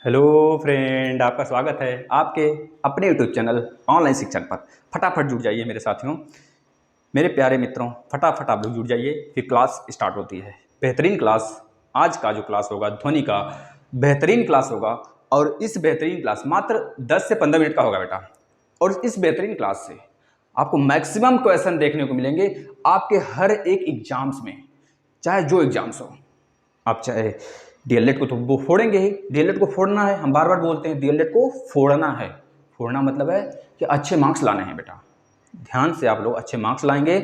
Hello friend, आपका स्वागत है आपके अपने यूट्यूब चैनल ऑनलाइन शिक्षण पर। फटाफट जुड़ जाइए मेरे साथियों, मेरे प्यारे मित्रों, फटाफट आप लोग जुड़ जाइए, फिर क्लास स्टार्ट होती है। बेहतरीन क्लास, आज का जो क्लास होगा ध्वनि का बेहतरीन क्लास होगा। और इस बेहतरीन क्लास मात्र 10 से 15 मिनट का होगा बेटा। और इस बेहतरीन क्लास से आपको मैक्सिमम क्वेश्चन देखने को मिलेंगे आपके हर एक एग्जाम्स में, चाहे जो एग्जाम्स हो। आप चाहे डीएलएड को तो वो फोड़ेंगे ही, डीएलएड को फोड़ना है, हम बार बार बोलते हैं डीएलएड को फोड़ना है। फोड़ना मतलब है कि अच्छे मार्क्स लाने हैं बेटा। ध्यान से आप लोग अच्छे मार्क्स लाएंगे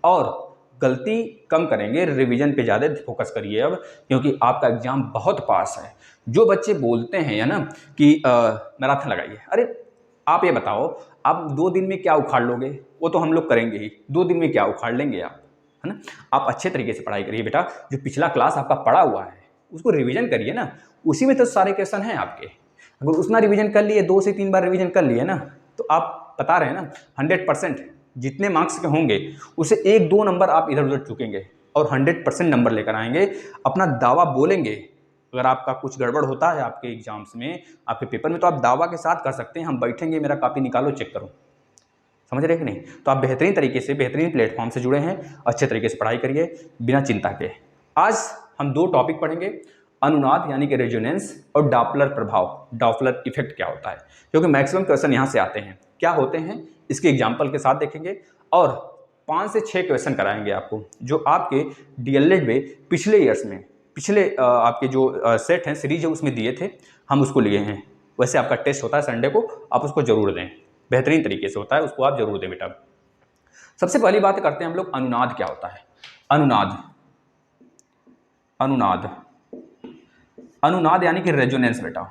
और गलती कम करेंगे, रिवीजन पे ज़्यादा फोकस करिए अब, क्योंकि आपका एग्जाम बहुत पास है। जो बच्चे बोलते हैं ना कि मैराथन लगाइए, अरे आप ये बताओ, आप 2 दिन में क्या उखाड़ लोगे? वो तो हम लोग करेंगे ही, 2 दिन में क्या उखाड़ लेंगे आप, है ना। आप अच्छे तरीके से पढ़ाई करिए बेटा। जो पिछला क्लास आपका पढ़ा हुआ है उसको रिवीजन करिए ना, उसी में तो सारे क्वेश्चन हैं आपके। अगर उतना रिवीजन कर लिए, 2 से 3 बार रिवीजन कर लिए ना, तो आप बता रहे हैं ना 100% जितने मार्क्स के होंगे उसे 1-2 नंबर आप इधर उधर चूकेंगे और 100% नंबर लेकर आएंगे। अपना दावा बोलेंगे। अगर आपका कुछ गड़बड़ होता है आपके एग्जाम्स में, आपके पेपर में, तो आप दावा के साथ कर सकते हैं, हम बैठेंगे, मेरा कॉपी निकालो, चेक करो। समझ रहे कि नहीं? तो आप बेहतरीन तरीके से, बेहतरीन प्लेटफॉर्म से जुड़े हैं, अच्छे तरीके से पढ़ाई करिए बिना चिंता के। आज हम 2 टॉपिक पढ़ेंगे, अनुनाद यानी कि रेजोनेंस और डॉपलर प्रभाव, डॉपलर इफेक्ट क्या होता है, क्योंकि मैक्सिमम क्वेश्चन यहाँ से आते हैं। क्या होते हैं इसके एग्जाम्पल के साथ देखेंगे और 5 से 6 क्वेश्चन कराएंगे आपको, जो आपके डीएलएड में पिछले ईयर्स में, पिछले आपके जो सेट हैं, सीरीज है, उसमें दिए थे, हम उसको लिए हैं। वैसे आपका टेस्ट होता है संडे को, आप उसको जरूर दें, बेहतरीन तरीके से होता है, उसको आप जरूर दें बेटा। सबसे पहली बात करते हैं हम लोग, अनुनाद क्या होता है। अनुनाद, अनुनाद, अनुनाद यानी कि रेजोनेंस बेटा।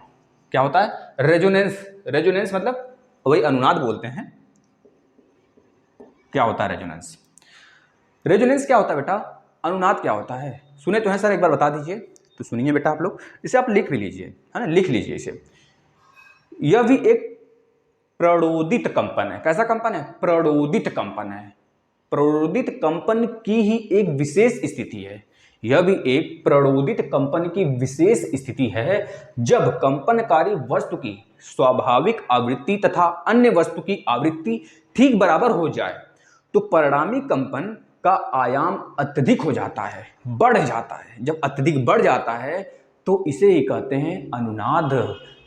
क्या होता है? रेजोनेंस। रेजोनेंस मतलब वही अनुनाद बोलते हैं। क्या होता है रेजोनेंस? रेजोनेंस क्या होता है बेटा? अनुनाद क्या होता है? सुने तो हैं सर, एक बार बता दीजिए। तो सुनिए बेटा आप लोग, इसे आप लिख भी लीजिए, है ना, लिख लीजिए इसे। यह भी एक प्रणोदित कंपन है। कैसा कंपन है? प्रणोदित कंपन है। प्रणोदित कंपन की ही एक विशेष स्थिति है। यह भी एक प्रणोदित कंपन की विशेष स्थिति है जब कंपनकारी वस्तु की स्वाभाविक आवृत्ति तथा अन्य वस्तु की आवृत्ति ठीक बराबर हो जाए तो परिणामी कंपन का आयाम अत्यधिक हो जाता है, बढ़ जाता है। जब अत्यधिक बढ़ जाता है तो इसे ही कहते हैं अनुनाद,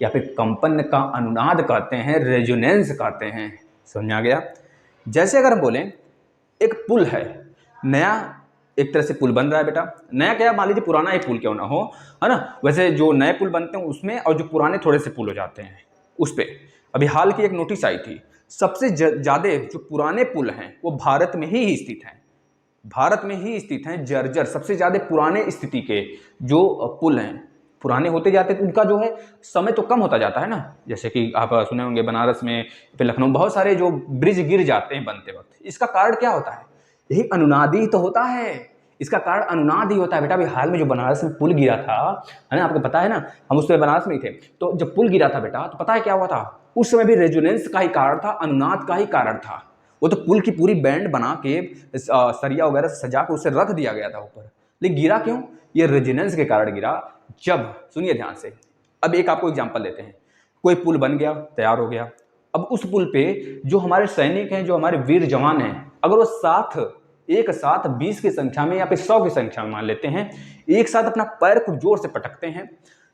या फिर कंपन का अनुनाद कहते हैं, रेजोनेंस कहते हैं। समझ आ गया? जैसे अगर हम बोलें एक पुल है, नया एक तरह से पुल बन रहा है बेटा। नया क्या, मान लीजिए पुराना एक पुल क्यों ना हो, है ना। वैसे जो नए पुल बनते हैं उसमें, और जो पुराने थोड़े से पुल हो जाते हैं उस पर। अभी हाल की एक नोटिस आई थी, सबसे ज़्यादा जो पुराने पुल हैं वो भारत में ही स्थित हैं। भारत में ही स्थित हैं, जर्जर, सबसे ज़्यादा पुराने स्थिति के जो पुल हैं, पुराने होते जाते तो उनका जो है समय तो कम होता जाता है ना। जैसे कि आप सुने होंगे बनारस में, फिर लखनऊ, बहुत सारे जो ब्रिज गिर जाते हैं बनते वक्त। इसका कारण क्या होता है? यही अनुनाद ही तो होता है। इसका कारण अनुनाद ही होता है बेटा। अभी हाल में जो बनारस में पुल गिरा था, है ना, आपको पता है ना, हम उस समय बनारस में ही थे। तो जब पुल गिरा था बेटा, तो पता है क्या हुआ था? उस समय भी रेजोनेंस का ही कारण था, अनुनाद का ही कारण था। वो तो पुल की पूरी बैंड बना के सरिया वगैरह सजा के उसे रख दिया गया था ऊपर, लेकिन गिरा क्यों? ये रेजोनेंस के कारण गिरा। जब, सुनिए ध्यान से, अब एक आपको एग्जांपल लेते हैं। कोई पुल बन गया, तैयार हो गया। अब उस पुल पे जो हमारे सैनिक हैं, जो हमारे वीर जवान हैं, अगर वो एक साथ 20 की संख्या में या फिर 100 की संख्या में मान लेते हैं, एक साथ अपना पैर खूब जोर से पटकते हैं।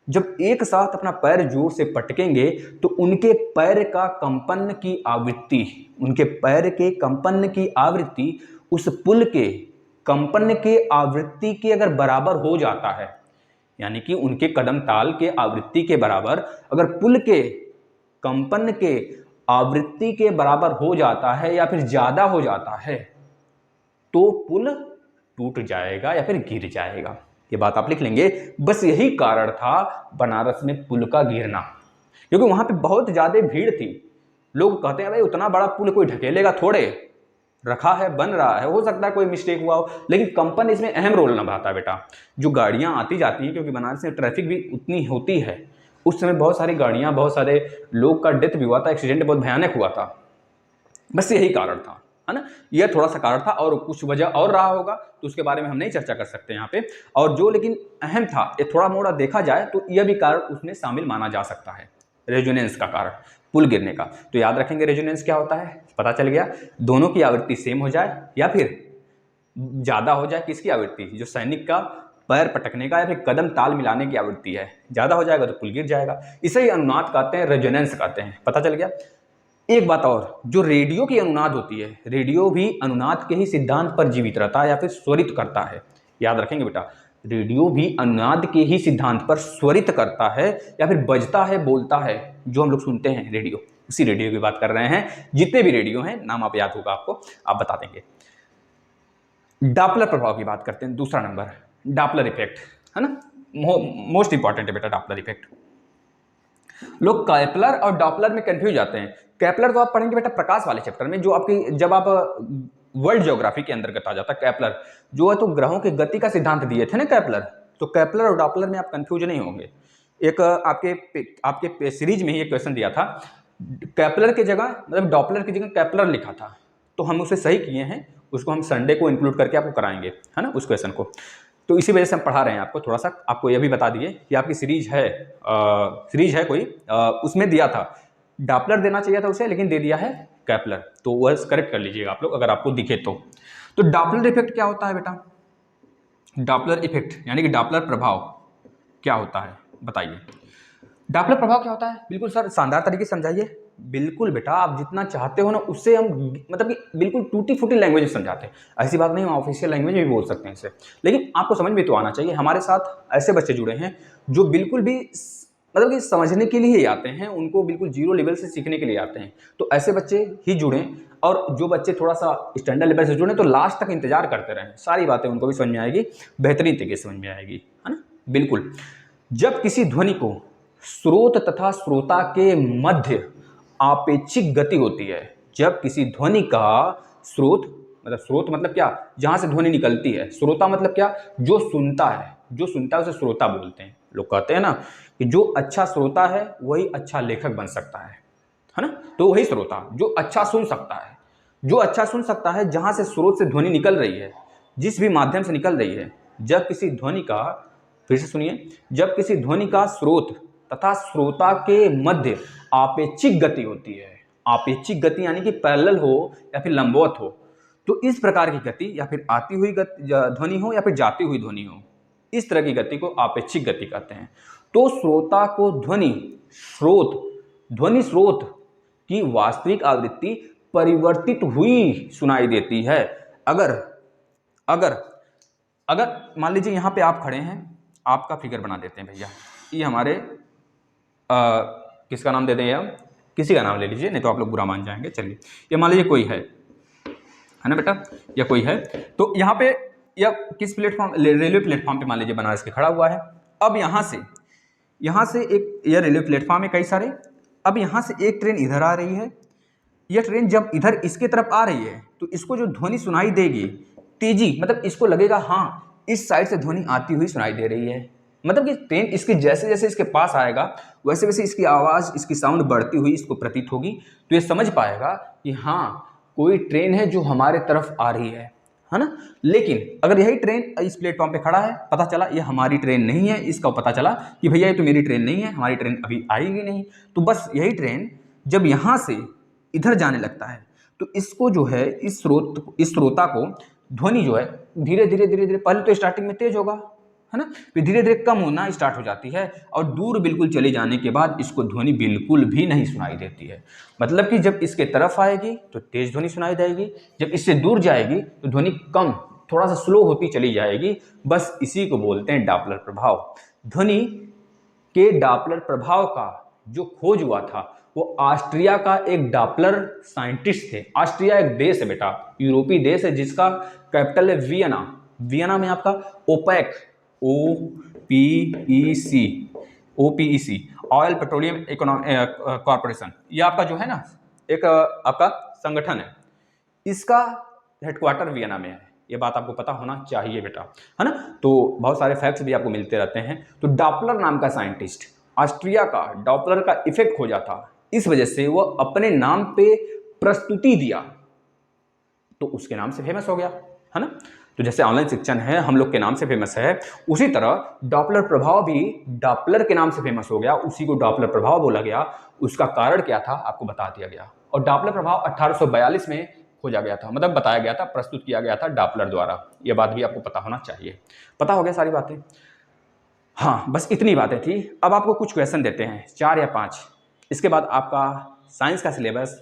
जब एक साथ अपना पैर जोर से पटकेंगे तो उनके पैर का कंपन की आवृत्ति, उनके पैर के कंपन की आवृत्ति उस पुल के कंपन के आवृत्ति के अगर बराबर हो जाता है, यानी कि उनके कदम ताल के आवृत्ति के बराबर अगर पुल के कंपन के आवृत्ति के बराबर हो जाता है या फिर ज्यादा हो जाता है, तो पुल टूट जाएगा या फिर गिर जाएगा। ये बात आप लिख लेंगे। बस यही कारण था बनारस में पुल का गिरना, क्योंकि वहां पे बहुत ज्यादा भीड़ थी। लोग कहते हैं भाई उतना बड़ा पुल कोई ढकेलेगा थोड़े, रखा है, बन रहा है, हो सकता है कोई मिस्टेक हुआ हो, लेकिन कंपन इसमें अहम रोल निभाता है बेटा। जो गाड़ियां आती जाती हैं, क्योंकि बनारस में ट्रैफिक भी उतनी होती है, उस समय बहुत सारी गाड़ियां, बहुत सारे लोग का डेथ भी हुआ था, एक्सीडेंट बहुत भयानक हुआ था। बस यही कारण था। है ना। यह थोड़ा सा कारण था और कुछ वजह और रहा होगा तो उसके बारे में हम नहीं चर्चा कर सकते यहाँ पे। और जो लेकिन अहम था, ये थोड़ा मोड़ा देखा जाए तो यह भी कारण उसमें शामिल माना जा सकता है, रेजोनेंस का कारण, पुल गिरने का। तो याद रखेंगे रेजोनेंस क्या होता है, पता चल गया। दोनों की आवृत्ति सेम हो जाए या फिर ज़्यादा हो जाए, किसकी आवृत्ति, जो सैनिक का पैर पटकने का या फिर कदम ताल मिलाने की आवृत्ति है, ज़्यादा हो जाएगा तो पुल गिर जाएगा। इसे ही अनुनाद कहते हैं, रेजोनेंस कहते हैं, पता चल गया। एक बात और, जो रेडियो की अनुनाद होती है, रेडियो भी अनुनाद के ही सिद्धांत पर जीवित रहता है या फिर स्वरित करता है। याद रखेंगे बेटा, रेडियो भी अनुनाद के ही सिद्धांत पर स्वरित करता है या फिर बजता है, बोलता है, जो हम लोग सुनते हैं रेडियो, उसी रेडियो की बात कर रहे हैं। जितने भी रेडियो हैं नाम आप याद होगा आपको, आप बता देंगे। डॉपलर प्रभाव की बात करते हैं, दूसरा नंबर डॉपलर इफेक्ट, है ना, मोस्ट इंपॉर्टेंट है बेटा डॉपलर इफेक्ट। लोग केपलर और डॉपलर में कंफ्यूज आते हैं। केपलर तो आप पढ़ेंगे बेटा प्रकाश वाले चैप्टर में, जो आपकी जब आप वर्ल्ड ज्योग्राफी के अंतर्गत आ जाता है। केपलर जो है तो ग्रहों की गति का सिद्धांत दिए थे ना केपलर, तो केपलर और डॉपलर में आप कंफ्यूज नहीं होंगे। एक आपके सीरीज में ही एक क्वेश्चन दिया था, केपलर की जगह मतलब डॉपलर की जगह केपलर लिखा था, तो हम उसे सही किए हैं, उसको हम संडे को इंक्लूड करके आपको कराएंगे, है ना, उस क्वेश्चन को। तो इसी वजह से हम पढ़ा रहे हैं आपको, थोड़ा सा आपको यह भी बता दिए कि आपकी सीरीज है कोई, उसमें दिया था डॉपलर देना चाहिए था उसे, लेकिन दे दिया है केपलर, तो वह करेक्ट कर लीजिएगा आप लोग अगर आपको दिखे तो। डॉपलर इफेक्ट क्या होता है बेटा, डॉपलर इफेक्ट यानी कि डॉपलर प्रभाव क्या होता है, बताइए। डॉपलर प्रभाव क्या होता है, बिल्कुल सर शानदार तरीके से समझाइए। बिल्कुल बेटा, आप जितना चाहते हो ना उससे हम मतलब कि बिल्कुल टूटी फूटी लैंग्वेज में समझाते हैं, ऐसी बात नहीं, हम ऑफिशियल लैंग्वेज में भी बोल सकते हैं इसे, लेकिन आपको समझ में तो आना चाहिए। हमारे साथ ऐसे बच्चे जुड़े हैं जो बिल्कुल भी मतलब कि समझने के लिए ही आते हैं, उनको बिल्कुल जीरो लेवल से सीखने के लिए आते हैं, तो ऐसे बच्चे ही जुड़ें। और जो बच्चे थोड़ा सा स्टैंडर्ड लेवल से जुड़े तो लास्ट तक इंतजार करते रहें, सारी बातें उनको भी समझ में आएगी, बेहतरीन तरीके से समझ में आएगी, है ना, बिल्कुल। जब किसी ध्वनि को स्रोत तथा श्रोता के मध्य आपेक्षिक गति होती है, जब किसी ध्वनि का स्रोत मतलब क्या, जहां से ध्वनि निकलती है, श्रोता मतलब क्या, जो सुनता है, जो सुनता है उसे श्रोता बोलते हैं। लोग कहते हैं ना कि जो अच्छा श्रोता है वही अच्छा लेखक बन सकता है ना, तो वही श्रोता जो अच्छा सुन सकता है, जो अच्छा सुन सकता है, जहां से स्रोत से ध्वनि निकल रही है, जिस भी माध्यम से निकल रही है। जब किसी ध्वनि का, फिर से सुनिए, जब किसी ध्वनि का स्रोत तथा श्रोता के मध्य आपेक्षिक गति होती है, आपेक्षिक गति यानी कि पैरेलल हो या फिर लंबवत हो, तो इस प्रकार की गति या फिर आती हुई ध्वनि हो या फिर जाती हुई ध्वनि हो, इस तरह की गति को आपेक्षिक गति कहते हैं। तो श्रोता को ध्वनि स्रोत की वास्तविक आवृत्ति परिवर्तित हुई सुनाई देती है। अगर अगर अगर मान लीजिए यहाँ पे आप खड़े हैं, आपका फिगर बना देते हैं भैया, ये हमारे किसका नाम दे दें, या किसी का नाम ले लीजिए, नहीं तो आप लोग बुरा मान जाएंगे। चलिए, ये मान लीजिए कोई है ना बेटा, या कोई है, तो यहाँ पे या किस प्लेटफॉर्म, रेलवे प्लेटफॉर्म पे मान लीजिए बनारस के खड़ा हुआ है। अब यहाँ से एक, यह रेलवे प्लेटफॉर्म है कई सारे, अब यहाँ से एक ट्रेन इधर आ रही है, यह ट्रेन जब इधर इसके तरफ आ रही है तो इसको जो ध्वनि सुनाई देगी, तेजी मतलब इसको लगेगा हाँ इस साइड से ध्वनि आती हुई सुनाई दे रही है, मतलब कि ट्रेन इसके जैसे जैसे इसके पास आएगा वैसे वैसे इसकी आवाज़, इसकी साउंड बढ़ती हुई इसको प्रतीत होगी, तो ये समझ पाएगा कि हाँ कोई ट्रेन है जो हमारे तरफ आ रही है ना। लेकिन अगर यही ट्रेन इस प्लेटफॉर्म पे खड़ा है, पता चला ये हमारी ट्रेन नहीं है, इसका पता चला कि भैया ये तो मेरी ट्रेन नहीं है, हमारी ट्रेन अभी आएगी नहीं, तो बस यही ट्रेन जब यहाँ से इधर जाने लगता है तो इसको जो है, इस श्रोता को ध्वनि जो है धीरे धीरे पहले तो स्टार्टिंग में तेज होगा, है ना, फिर धीरे धीरे कम होना स्टार्ट हो जाती है और दूर बिल्कुल चले जाने के बाद इसको ध्वनि बिल्कुल भी नहीं सुनाई देती है। मतलब कि जब इसके तरफ आएगी तो तेज ध्वनि सुनाई देगी, जब इससे दूर जाएगी तो ध्वनि कम, थोड़ा सा स्लो होती चली जाएगी। बस इसी को बोलते हैं डॉपलर प्रभाव। ध्वनि के डॉपलर प्रभाव का जो खोज हुआ था वो ऑस्ट्रिया का एक डॉपलर साइंटिस्ट थे। ऑस्ट्रिया एक देश है बेटा, यूरोपीय देश है, जिसका कैपिटल है वियना। वियना में आपका OPEC, OPEC oil petroleum corporation, ये आपका जो है ना एक आपका संगठन है, इसका हेडक्वार्टर वियना में है। ये बात आपको पता होना चाहिए बेटा, है ना। तो बहुत सारे फैक्ट्स भी आपको मिलते रहते हैं। तो डॉपलर नाम का साइंटिस्ट ऑस्ट्रिया का डॉपलर का इफेक्ट खोजा था, इस वजह से वो अपने नाम पे प्रस्तुति दिया, तो उसके नाम से फेमस हो गया, है ना। तो जैसे ऑनलाइन शिक्षण है हम लोग के नाम से फेमस है, उसी तरह डॉपलर प्रभाव भी डॉपलर के नाम से फेमस हो गया, उसी को डॉपलर प्रभाव बोला गया। उसका कारण क्या था आपको बता दिया गया। और डॉपलर प्रभाव 1842 में खोजा गया था, मतलब बताया गया था, प्रस्तुत किया गया था डॉपलर द्वारा। यह बात भी आपको पता होना चाहिए। पता हो गया सारी बातें। हाँ, बस इतनी बातें थी। अब आपको कुछ क्वेश्चन देते हैं, 4 या 5। इसके बाद आपका साइंस का सिलेबस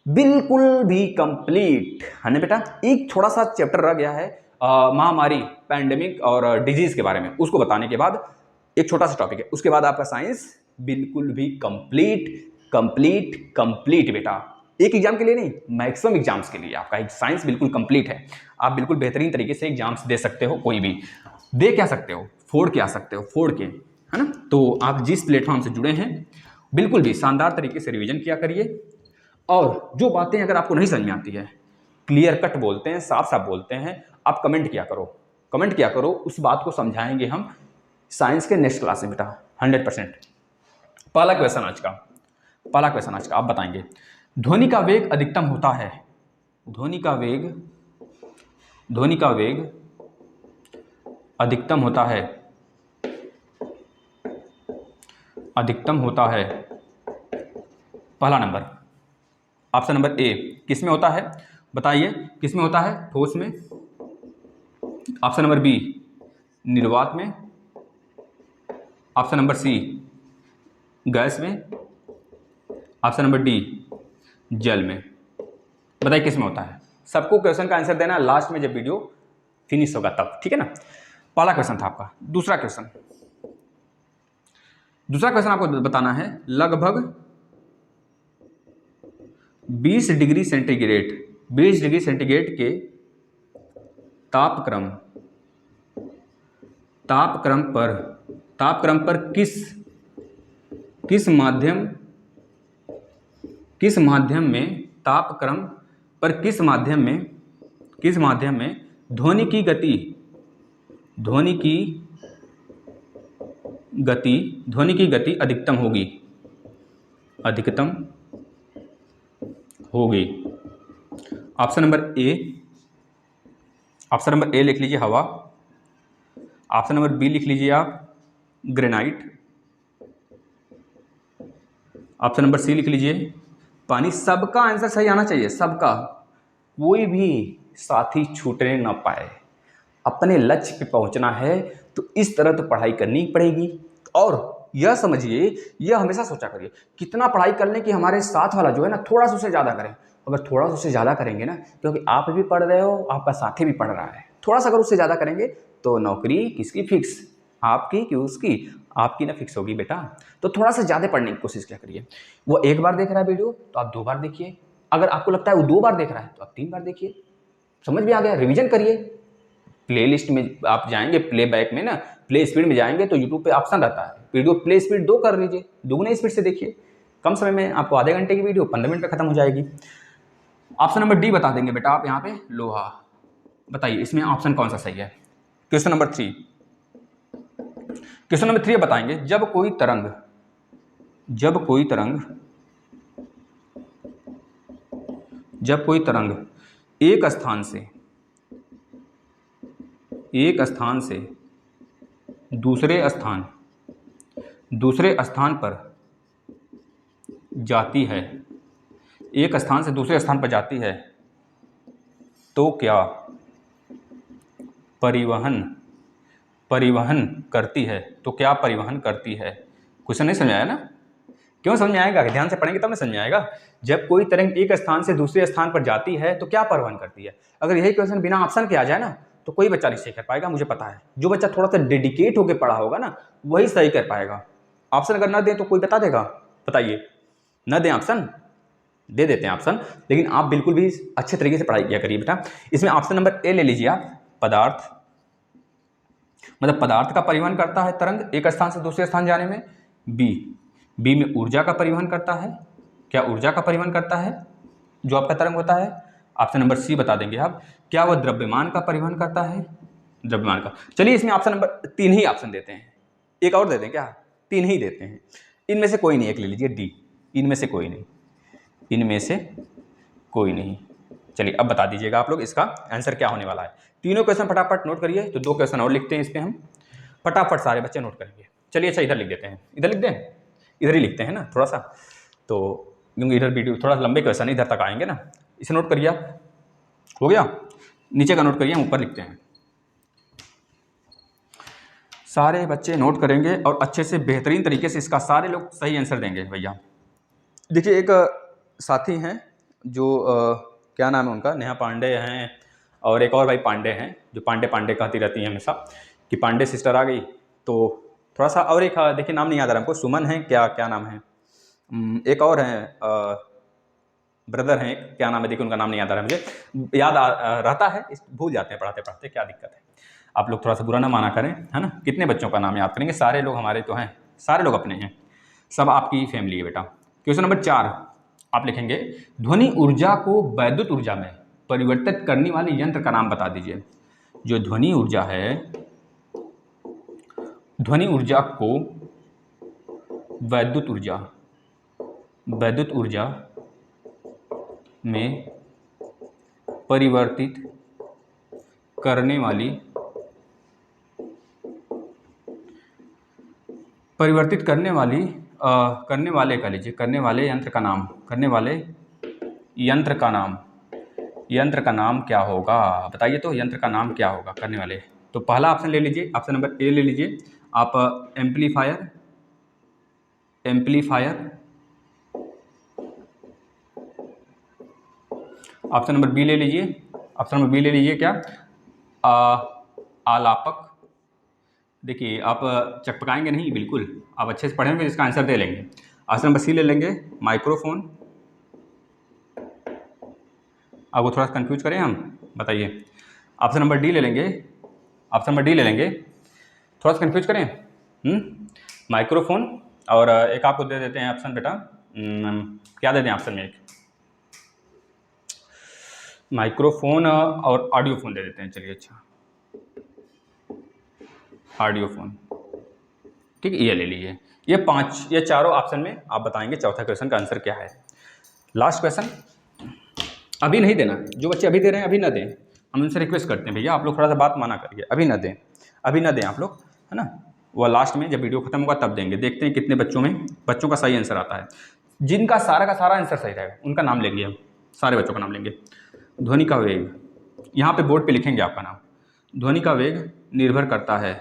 बिल्कुल भी कंप्लीट है ना बेटा। एक थोड़ा सा चैप्टर रह गया है महामारी, पैंडेमिक और डिजीज के बारे में, उसको बताने के बाद एक छोटा सा टॉपिक है, उसके बाद आपका साइंस बिल्कुल भी कंप्लीट कंप्लीट कंप्लीट बेटा। एक एग्जाम के लिए नहीं, मैक्सिमम एग्जाम्स के लिए आपका साइंस बिल्कुल कंप्लीट है। आप बिल्कुल बेहतरीन तरीके से एग्जाम्स दे सकते हो, कोई भी दे क्या सकते हो, फोड़ के आ सकते हो, फोड़ के, है ना। तो आप जिस प्लेटफॉर्म से जुड़े हैं बिल्कुल भी शानदार तरीके से रिवीजन किया करिए। और जो बातें अगर आपको नहीं समझ में आती है, क्लियर कट बोलते हैं, साफ साफ बोलते हैं, आप कमेंट किया करो, कमेंट किया करो, उस बात को समझाएंगे हम साइंस के नेक्स्ट क्लास में बेटा 100%। पहला क्वेश्चन आज का आप बताएंगे, ध्वनि का वेग अधिकतम होता है, ध्वनि का वेग अधिकतम होता है, पहला नंबर, ऑप्शन नंबर ए किस में होता है, बताइए किस में होता है, ठोस में। ऑप्शन नंबर बी निर्वात में। ऑप्शन नंबर सी गैस में। ऑप्शन नंबर डी जल में। बताइए किस में होता है। सबको क्वेश्चन का आंसर देना लास्ट में जब वीडियो फिनिश होगा तब, ठीक है ना। पहला क्वेश्चन था आपका। दूसरा क्वेश्चन आपको बताना है, लगभग 20 डिग्री सेंटीग्रेड के तापक्रम पर किस माध्यम में ध्वनि की गति अधिकतम होगी। ऑप्शन नंबर ए लिख लीजिए हवा। ऑप्शन नंबर बी लिख लीजिए आप ग्रेनाइट। ऑप्शन नंबर सी लिख लीजिए पानी। सबका आंसर सही आना चाहिए, सबका, कोई भी साथी छूटने ना पाए। अपने लक्ष्य पे पहुंचना है तो इस तरह तो पढ़ाई करनी पड़ेगी। और यह समझिए, यह हमेशा सोचा करिए, कितना पढ़ाई करने की हमारे साथ वाला जो है ना, थोड़ा सा उससे ज़्यादा करें। अगर थोड़ा सा उससे ज़्यादा करेंगे ना, क्योंकि आप भी पढ़ रहे हो, आपका साथी भी पढ़ रहा है, थोड़ा सा अगर उससे ज़्यादा करेंगे तो नौकरी किसकी फिक्स, आपकी कि उसकी, आपकी ना फिक्स होगी बेटा। तो थोड़ा सा ज़्यादा पढ़ने की कोशिश क्या करिए। वो एक बार देख रहा है वीडियो तो आप 2 बार देखिए। अगर आपको लगता है वो 2 बार देख रहा है तो आप 3 बार देखिए। समझ में आ गया। रिवीजन करिए। प्लेलिस्ट में आप जाएंगे, प्लेबैक में ना, प्ले स्पीड में जाएंगे तो यूट्यूब पे ऑप्शन रहता है, वीडियो प्ले स्पीड 2 कर लीजिए, दुगने स्पीड से देखिए। कम समय में आपको आधे घंटे की वीडियो 15 मिनट में खत्म हो जाएगी। ऑप्शन नंबर डी बता देंगे बेटा आप यहाँ पे, लोहा। बताइए इसमें ऑप्शन कौन सा सही है। क्वेश्चन नंबर 3 बताएंगे, जब कोई तरंग एक स्थान से दूसरे स्थान पर जाती है, एक स्थान से दूसरे स्थान पर जाती है तो क्या परिवहन करती है, क्वेश्चन नहीं समझ आया ना। क्यों समझ में आएगा, ध्यान से पढ़ेंगे तब ना समझ में आएगा। जब कोई तरंग एक स्थान से दूसरे स्थान पर जाती है तो क्या परिवहन करती है। अगर यही क्वेश्चन बिना ऑप्शन के आ जाए ना तो कोई बच्चा नहीं सही कर पाएगा, मुझे पता है। जो बच्चा थोड़ा सा डेडिकेट होकर पढ़ा होगा ना वही सही कर पाएगा। ऑप्शन अगर ना दें तो कोई बता देगा, बताइए। न दें ऑप्शन, दे देते हैं ऑप्शन, लेकिन आप बिल्कुल भी अच्छे तरीके से पढ़ाई किया करिए बेटा। इसमें ऑप्शन नंबर ए ले लीजिए आप, पदार्थ, मतलब पदार्थ का परिवहन करता है तरंग एक स्थान से दूसरे स्थान जाने में। बी में ऊर्जा का परिवहन करता है, क्या ऊर्जा का परिवहन करता है जो आपका तरंग होता है। ऑप्शन नंबर सी बता देंगे आप, क्या वह द्रव्यमान का परिवहन करता है, द्रव्यमान का। चलिए इसमें ऑप्शन नंबर 3 ही ऑप्शन देते हैं, एक और दे दें क्या, 3 ही देते हैं। इनमें से कोई नहीं, एक ले लीजिए डी, इनमें से कोई नहीं, चलिए अब बता दीजिएगा आप लोग इसका आंसर क्या होने वाला है। तीनों क्वेश्चन फटाफट नोट करिए, तो 2 क्वेश्चन और लिखते हैं इस पर हम, फटाफट सारे बच्चे नोट करेंगे। चलिए अच्छा इधर लिख देते हैं, इधर लिख दें, इधर ही लिखते हैं ना थोड़ा सा, तो क्योंकि इधर वीडियो थोड़ा लंबे क्वेश्चन इधर तक आएंगे ना। इसे नोट करिए आप, हो गया, नीचे का नोट करिए, हम ऊपर लिखते हैं। सारे बच्चे नोट करेंगे और अच्छे से बेहतरीन तरीके से इसका सारे लोग सही आंसर देंगे भैया। देखिए एक साथी हैं जो क्या नाम है उनका, नेहा पांडे हैं, और एक और भाई पांडे हैं जो पांडे पांडे कहती रहती हैं हमेशा कि पांडे सिस्टर आ गई, तो थोड़ा सा और एक देखिए नाम नहीं याद आ रहा हमको, सुमन है क्या, क्या नाम है, एक और हैं ब्रदर हैं, क्या नाम है देखिए उनका नाम नहीं याद आ रहा है, मुझे याद रहता है, भूल जाते हैं पढ़ाते पढ़ाते, क्या दिक्कत है। आप लोग थोड़ा सा बुरा ना माना करें, है ना। कितने बच्चों का नाम याद करेंगे, सारे लोग हमारे तो हैं, सारे लोग अपने हैं, सब आपकी फैमिली है बेटा। क्वेश्चन नंबर 4 आप लिखेंगे, ध्वनि ऊर्जा को वैद्युत ऊर्जा में परिवर्तित करने वाले यंत्र का नाम बता दीजिए। जो ध्वनि ऊर्जा है, ध्वनि ऊर्जा को वैद्युत ऊर्जा में परिवर्तित करने वाले कह लीजिए, करने वाले यंत्र का नाम क्या होगा, बताइए तो यंत्र का नाम क्या होगा करने वाले। तो पहला ऑप्शन ले लीजिए, ऑप्शन नंबर ए ले लीजिए आप, एम्पलीफायर। ऑप्शन नंबर बी ले लीजिए, क्या, आलापक। देखिए आप चकपकाएंगे नहीं, बिल्कुल आप अच्छे से पढ़ेंगे इसका आंसर दे लेंगे। ऑप्शन नंबर सी ले लेंगे, माइक्रोफोन। आपको थोड़ा सा कंफ्यूज करें हम, बताइए। ऑप्शन नंबर डी ले लेंगे, थोड़ा सा कंफ्यूज करें, माइक्रोफोन। और एक आपको दे देते हैं ऑप्शन बेटा, क्या दे दें ऑप्शन में, एक माइक्रोफोन और ऑडियो फोन दे देते हैं। चलिए अच्छा, ऑडियो फोन, ठीक है, ये ले लीजिए। ये चारों ऑप्शन में आप बताएंगे चौथा क्वेश्चन का आंसर क्या है। लास्ट क्वेश्चन अभी नहीं देना, जो बच्चे अभी दे रहे हैं अभी ना दें, हम उनसे रिक्वेस्ट करते हैं भैया आप लोग थोड़ा सा बात माना करिए, अभी ना दें आप लोग, है ना। वह लास्ट में जब वीडियो खत्म होगा तब देंगे, देखते हैं कितने बच्चों का सही आंसर आता है। जिनका सारा का सारा आंसर सही रहेगा उनका नाम लेंगे हम, सारे बच्चों का नाम लेंगे। ध्वनि का वेग, यहाँ पे बोर्ड पे लिखेंगे आपका नाम। ध्वनि का वेग निर्भर करता है,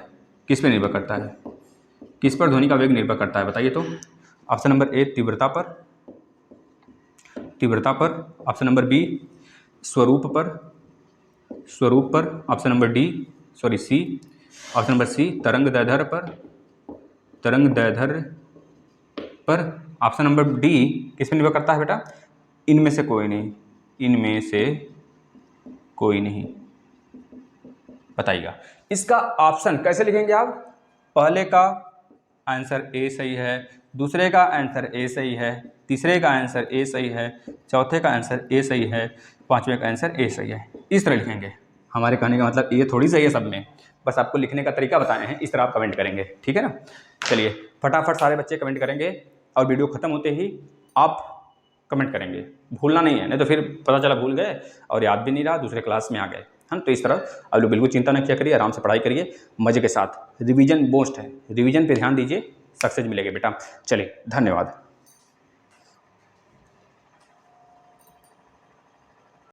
किस पे निर्भर करता है, किस पर ध्वनि का वेग निर्भर करता है, बताइए तो। ऑप्शन नंबर ए तीव्रता पर, ऑप्शन नंबर बी स्वरूप पर, option number C, option number C तरंग दैर्ध्य पर, ऑप्शन नंबर डी किस पे निर्भर करता है बेटा, इनमें से कोई नहीं, बताइएगा। इसका ऑप्शन कैसे लिखेंगे आप, पहले का आंसर ए सही है, दूसरे का आंसर ए सही है, तीसरे का आंसर ए सही है, चौथे का आंसर ए सही है, पांचवें का आंसर ए सही है। इस तरह लिखेंगे। हमारे कहने का मतलब ये थोड़ी सही है सब में, बस आपको लिखने का तरीका बताए हैं, इस तरह आप कमेंट करेंगे, ठीक है ना। चलिए फटाफट सारे बच्चे कमेंट करेंगे और वीडियो खत्म होते ही आप कमेंट करेंगे, भूलना नहीं है, नहीं तो फिर पता चला भूल गए और याद भी नहीं रहा, दूसरे क्लास में आ गए, है। तो इस तरह आप लोग बिल्कुल चिंता न किया करिए, आराम से पढ़ाई करिए मजे के साथ। रिवीजन बेस्ट है, रिवीजन पे ध्यान दीजिए, सक्सेस मिलेगी बेटा। चलिए धन्यवाद।